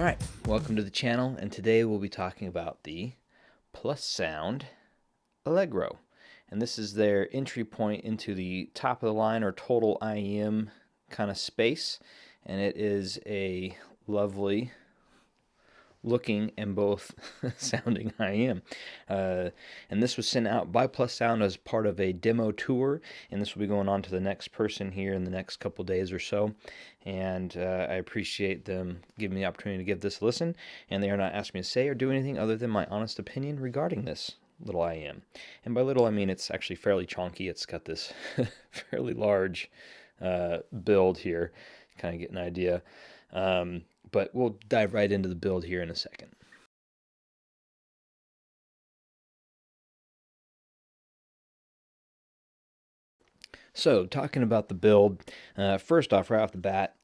All right, welcome to the channel, and today we'll be talking about the Plus Sound Allegro. And this is their entry point into the top of the line or total IEM kind of space. And it is a lovely looking and both sounding IEM. And this was sent out by Plus Sound as part of a demo tour, and this will be going on to the next person here in the next couple days or so. And I appreciate them giving me the opportunity to give this a listen, and they are not asking me to say or do anything other than my honest opinion regarding this little IEM. And by little I mean it's actually fairly chunky. It's got this fairly large build here, kind of get an idea. But we'll dive right into the build here in a second. So, talking about the build, first off, right off the bat,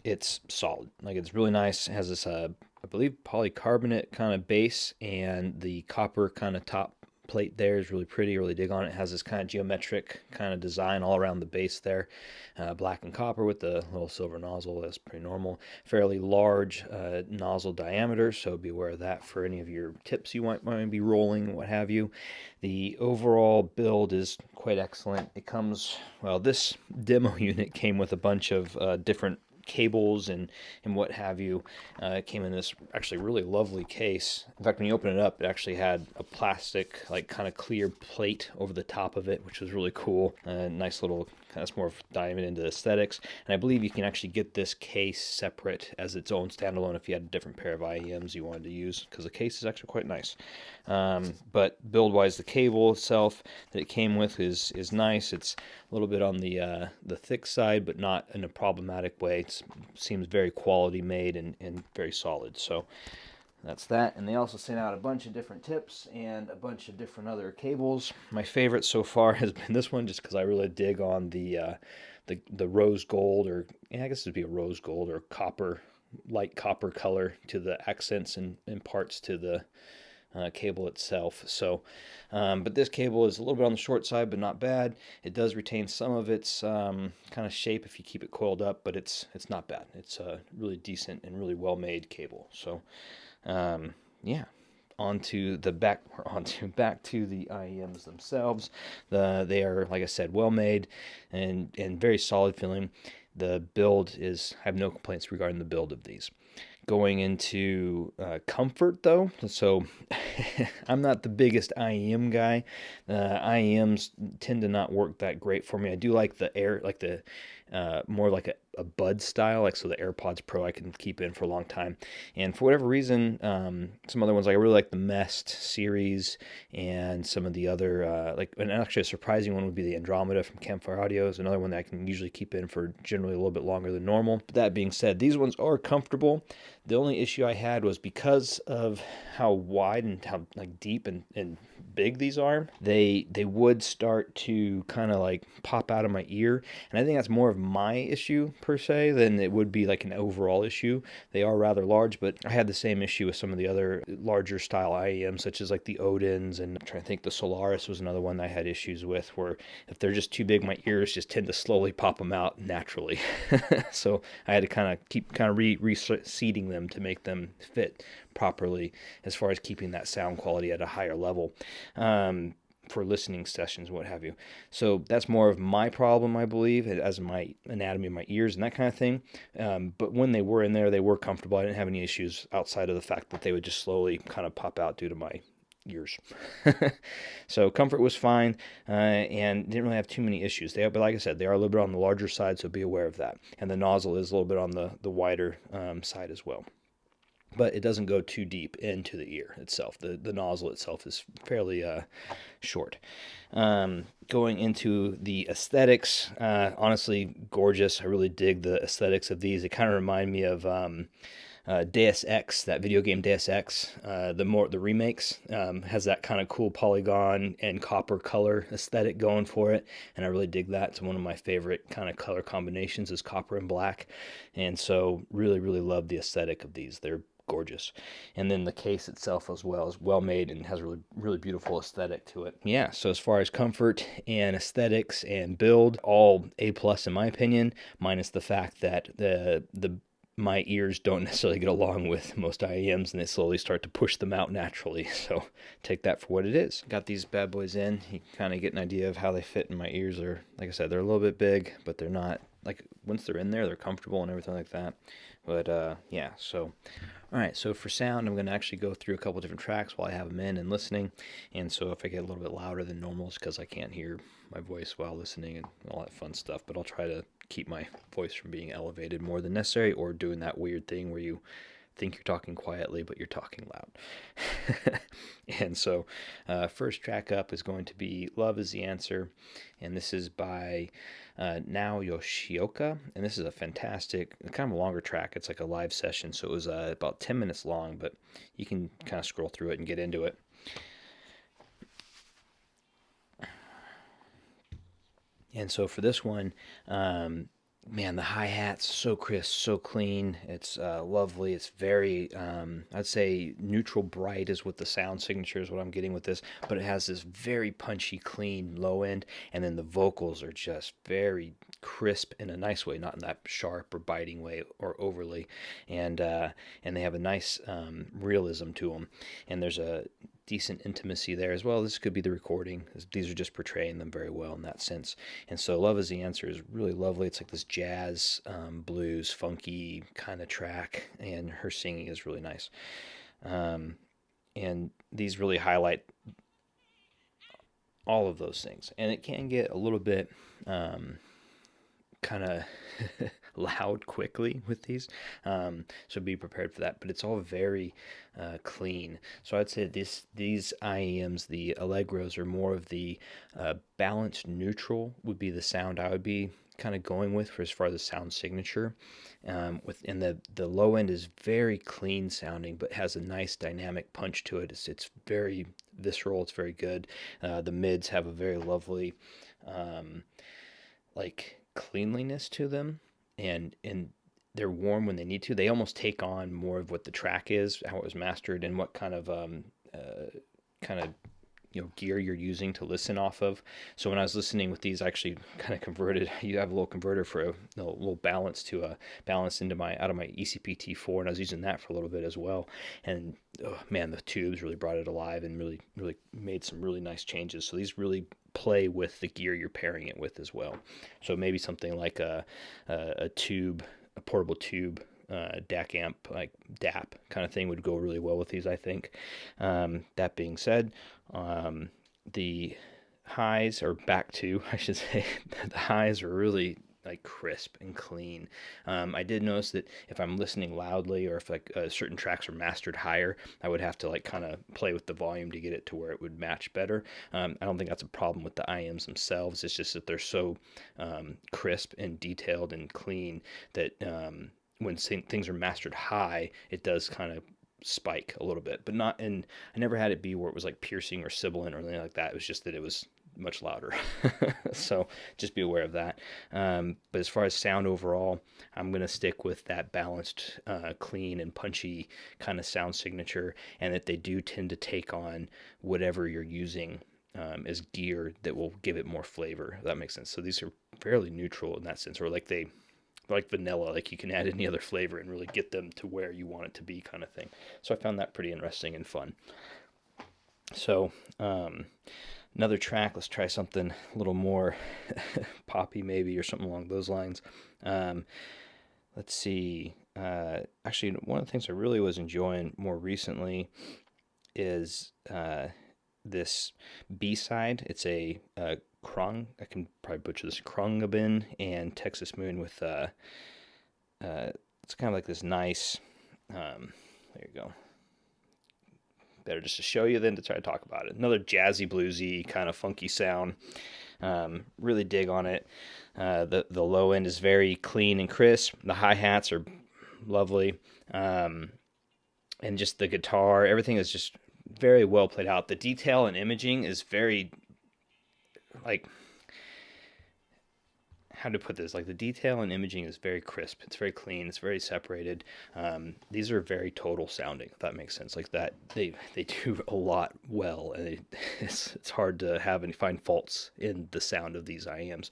it's solid. Like, it's really nice. It has this, I believe, polycarbonate kind of base, and the copper kind of top plate there is really pretty. Really dig on it. It has this kind of geometric kind of design all around the base there, black and copper with the little silver nozzle. That's pretty normal. Fairly large nozzle diameter, so be aware of that for any of your tips you might be rolling, what have you. The overall build is quite excellent. It comes, well, this demo unit came with a bunch of different cables and what have you. It came in this actually really lovely case. In fact, when you open it up, it actually had a plastic, like, kind of clear plate over the top of it, which was really cool. Nice little, kind of more diving into aesthetics. And I believe you can actually get this case separate as its own standalone if you had a different pair of IEMs you wanted to use, because the case is actually quite nice. But build-wise, the cable itself that it came with is nice. It's a little bit on the thick side, but not in a problematic way. It seems very quality made and very solid. So that's that. And they also sent out a bunch of different tips and a bunch of different other cables. My favorite so far has been this one, just because I really dig on the rose gold, or yeah, I guess it'd be a rose gold or copper, light copper color to the accents and parts to the cable itself. So, but this cable is a little bit on the short side, but not bad. It does retain some of its kind of shape if you keep it coiled up, but it's not bad. It's a really decent and really well-made cable. So, yeah. Back to the IEMs themselves. They are, like I said, well made and very solid feeling. The build is, I have no complaints regarding the build of these. Going into comfort, though, so I'm not the biggest IEM guy. IEMs tend to not work that great for me. I do like the air, like the more like a bud style, like, so the AirPods Pro I can keep in for a long time. And for whatever reason, some other ones, like I really like the Mest series and some of the other, like, and actually a surprising one would be the Andromeda from Campfire Audio. Is another one that I can usually keep in for generally a little bit longer than normal. But that being said, these ones are comfortable. The only issue I had was because of how wide and how, like, deep and big these are, they would start to kind of like pop out of my ear, and I think that's more of my issue per se than it would be like an overall issue. They are rather large, but I had the same issue with some of the other larger style IEMs, such as like the Odins, and I'm trying to think, the Solaris was another one that I had issues with, where if they're just too big, my ears just tend to slowly pop them out naturally. So I had to kind of keep reseating them to make them fit properly as far as keeping that sound quality at a higher level for listening sessions, what have you. So that's more of my problem, I believe, as my anatomy of my ears and that kind of thing. But when they were in there, they were comfortable. I didn't have any issues outside of the fact that they would just slowly kind of pop out due to my ears. So comfort was fine, and didn't really have too many issues. But like I said, they are a little bit on the larger side, so be aware of that. And the nozzle is a little bit on the wider side as well. But it doesn't go too deep into the ear itself. The nozzle itself is fairly short. Going into the aesthetics, honestly, gorgeous. I really dig the aesthetics of these. They kind of remind me of Deus Ex, that video game Deus Ex. The remakes has that kind of cool polygon and copper color aesthetic going for it, and I really dig that. It's one of my favorite kind of color combinations is copper and black, and so really, really love the aesthetic of these. They're gorgeous. And then the case itself as well is well made and has a really, really beautiful aesthetic to it. Yeah, so as far as comfort and aesthetics and build, all A+ in my opinion, minus the fact that the my ears don't necessarily get along with most IEMs, and they slowly start to push them out naturally. So take that for what it is. Got these bad boys in. You kind of get an idea of how they fit in my ears. They're, like I said, they're a little bit big, but they're not, like, once they're in there, they're comfortable and everything like that. But yeah, so all right, so for sound, I'm going to actually go through a couple different tracks while I have them in and listening. And so if I get a little bit louder than normal, it's because I can't hear my voice while listening and all that fun stuff. But I'll try to keep my voice from being elevated more than necessary, or doing that weird thing where you think you're talking quietly, but you're talking loud. And so first track up is going to be Love Is the Answer. And this is by Now Yoshioka. And this is a fantastic, kind of a longer track. It's like a live session. So it was about 10 minutes long, but you can kind of scroll through it and get into it. And so for this one, man, the hi-hat's so crisp, so clean. It's lovely. It's very, I'd say neutral bright is what the sound signature is what I'm getting with this, but it has this very punchy, clean low end, and then the vocals are just very crisp in a nice way, not in that sharp or biting way or overly, and they have a nice realism to them, and there's a decent intimacy there as well. This could be the recording. These are just portraying them very well in that sense. And so Love Is the Answer is really lovely. It's like this jazz, blues, funky kind of track, and her singing is really nice. And these really highlight all of those things. And it can get a little bit kind of loud quickly with these, so be prepared for that, but it's all very clean. So I'd say these IEMs, the Allegros, are more of the balanced neutral would be the sound I would be kind of going with for as far as the sound signature. And the low end is very clean sounding, but has a nice dynamic punch to it. It's very visceral. It's very good. The mids have a very lovely like cleanliness to them, and they're warm when they need to. They almost take on more of what the track is, how it was mastered, and what kind of gear you're using to listen off of. So when I was listening with these, I actually kind of converted. You have a little converter for a little balance to balance into out of my ECP-T4, and I was using that for a little bit as well. And man, the tubes really brought it alive and really made some really nice changes. So these really play with the gear you're pairing it with as well. So maybe something like a portable tube, DAC amp, like DAP kind of thing would go really well with these, I think. That being said, the highs, or back to, I should say, the highs are really like crisp and clean. I did notice that if I'm listening loudly, or if like certain tracks are mastered higher, I would have to like kind of play with the volume to get it to where it would match better. I don't think that's a problem with the IEMs themselves. It's just that they're so crisp and detailed and clean that when things are mastered high, it does kind of spike a little bit, but not. And I never had it be where it was like piercing or sibilant or anything like that. It was just that it was much louder. So just be aware of that. But as far as sound overall, I'm going to stick with that balanced, clean and punchy kind of sound signature, and that they do tend to take on whatever you're using as gear that will give it more flavor, if that makes sense. So these are fairly neutral in that sense, or like vanilla, like you can add any other flavor and really get them to where you want it to be, kind of thing. So I found that pretty interesting and fun. So another track, let's try something a little more poppy maybe, or something along those lines. Let's see. Actually, one of the things I really was enjoying more recently is this Bside. It's a Krung, I can probably butcher this, Krungabin and Texas Moon with it's kind of like this nice, there you go. Better just to show you than to try to talk about it. Another jazzy, bluesy, kind of funky sound. Really dig on it. The low end is very clean and crisp. The hi-hats are lovely. And just the guitar, everything is just very well played out. The detail and imaging is very, like, how to put this, like the detail and imaging is very crisp. It's very clean. It's very separated. These are very total sounding, if that makes sense. Like that, they do a lot well, and it's hard to find faults in the sound of these IEMs.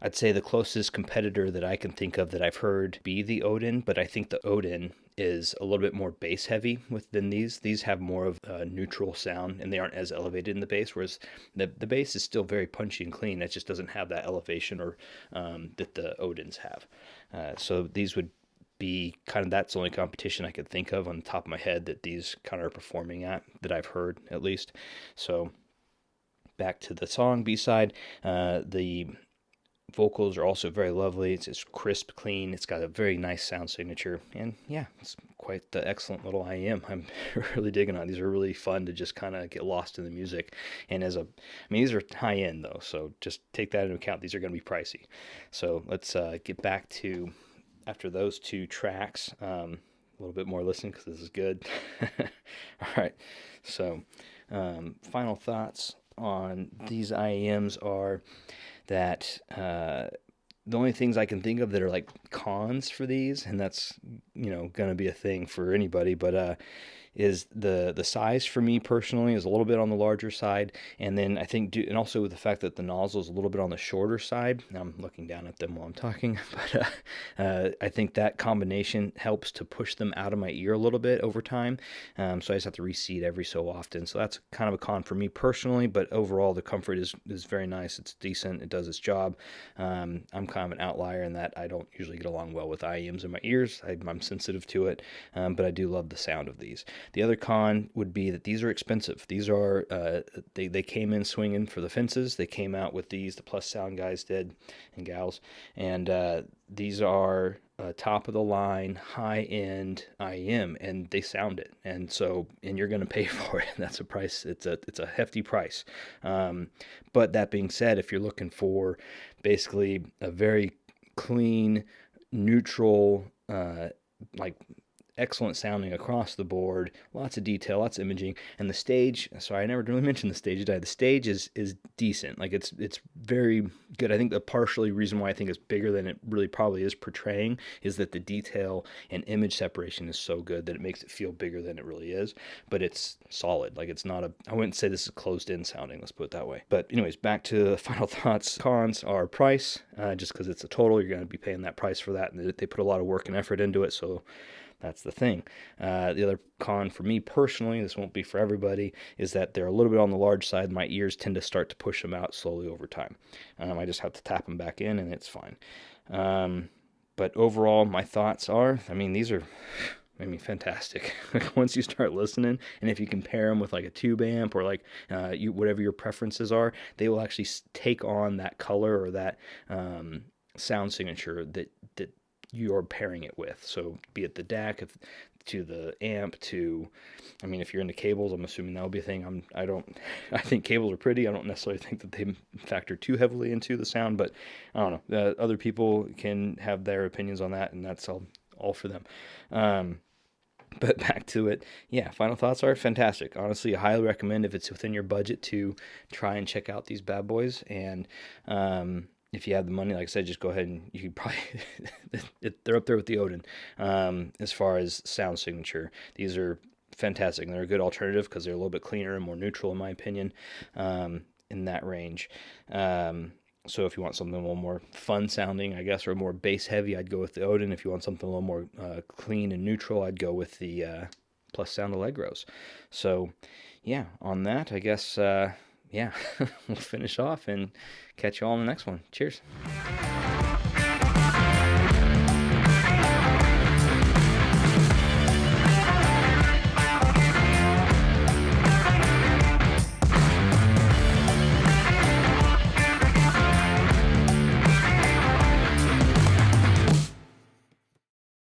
I'd say the closest competitor that I can think of that I've heard be the Odin, but I think the Odin is a little bit more bass heavy than these. These have more of a neutral sound, and they aren't as elevated in the bass, whereas the bass is still very punchy and clean. It just doesn't have that elevation or that the Odins have. So these would be kind of, that's the only competition I could think of on the top of my head that these kind of are performing at, that I've heard at least. So back to the song Bside, the vocals are also very lovely. It's just crisp, clean. It's got a very nice sound signature. And yeah, it's quite the excellent little IEM. I'm really digging on it. These are really fun to just kind of get lost in the music. And these are high end though, so just take that into account. These are going to be pricey. So let's get back to, after those two tracks, a little bit more listening because this is good. All right. So final thoughts on these IEMs are that the only things I can think of that are like cons for these, and that's, going to be a thing for anybody, but is the size for me personally is a little bit on the larger side, and then I think and also with the fact that the nozzle is a little bit on the shorter side. I'm looking down at them while I'm talking, but I think that combination helps to push them out of my ear a little bit over time. So I just have to reseat every so often. So that's kind of a con for me personally, but overall the comfort is very nice. It's decent. It does its job. I'm kind of an outlier in that I don't usually get along well with IEMs in my ears. I'm sensitive to it, but I do love the sound of these. The other con would be that these are expensive. These are, they came in swinging for the fences. They came out with these, the Plus Sound guys did, and gals, and these are top of the line, high end IEM, and they sound it. And you're going to pay for it. That's a price. It's a hefty price. But that being said, if you're looking for basically a very clean, neutral, like excellent sounding across the board, lots of detail, lots of imaging, and the stage, sorry, I never really mentioned the stage, did I? The stage is decent. Like it's very good. I think the partially reason why I think it's bigger than it really probably is portraying is that the detail and image separation is so good that it makes it feel bigger than it really is, but it's solid. Like it's not I wouldn't say this is closed in sounding, let's put it that way. But anyways, back to the final thoughts. Cons are price, just because it's a total, you're going to be paying that price for that, and they put a lot of work and effort into it, so that's the thing. The other con for me personally, this won't be for everybody, is that they're a little bit on the large side. My ears tend to start to push them out slowly over time. I just have to tap them back in, and it's fine. But overall, my thoughts are, these are fantastic. Once you start listening, and if you compare them with like a tube amp or like whatever your preferences are, they will actually take on that color or that sound signature that you're pairing it with. So be it the DAC, to the amp, to, if you're into cables, I'm assuming that'll be a thing. I think cables are pretty. I don't necessarily think that they factor too heavily into the sound, but I don't know. Other people can have their opinions on that, and that's all for them. But back to it, yeah, final thoughts are fantastic. Honestly, I highly recommend, if it's within your budget, to try and check out these bad boys. And if you have the money, like I said, just go ahead and you could probably, they're up there with the Odin as far as sound signature. These are fantastic, and they're a good alternative because they're a little bit cleaner and more neutral, in my opinion, in that range. So if you want something a little more fun sounding, I guess, or more bass heavy, I'd go with the Odin. If you want something a little more clean and neutral, I'd go with the Plus Sound Allegros. So yeah, on that, I guess, we'll finish off and catch you all in the next one. Cheers.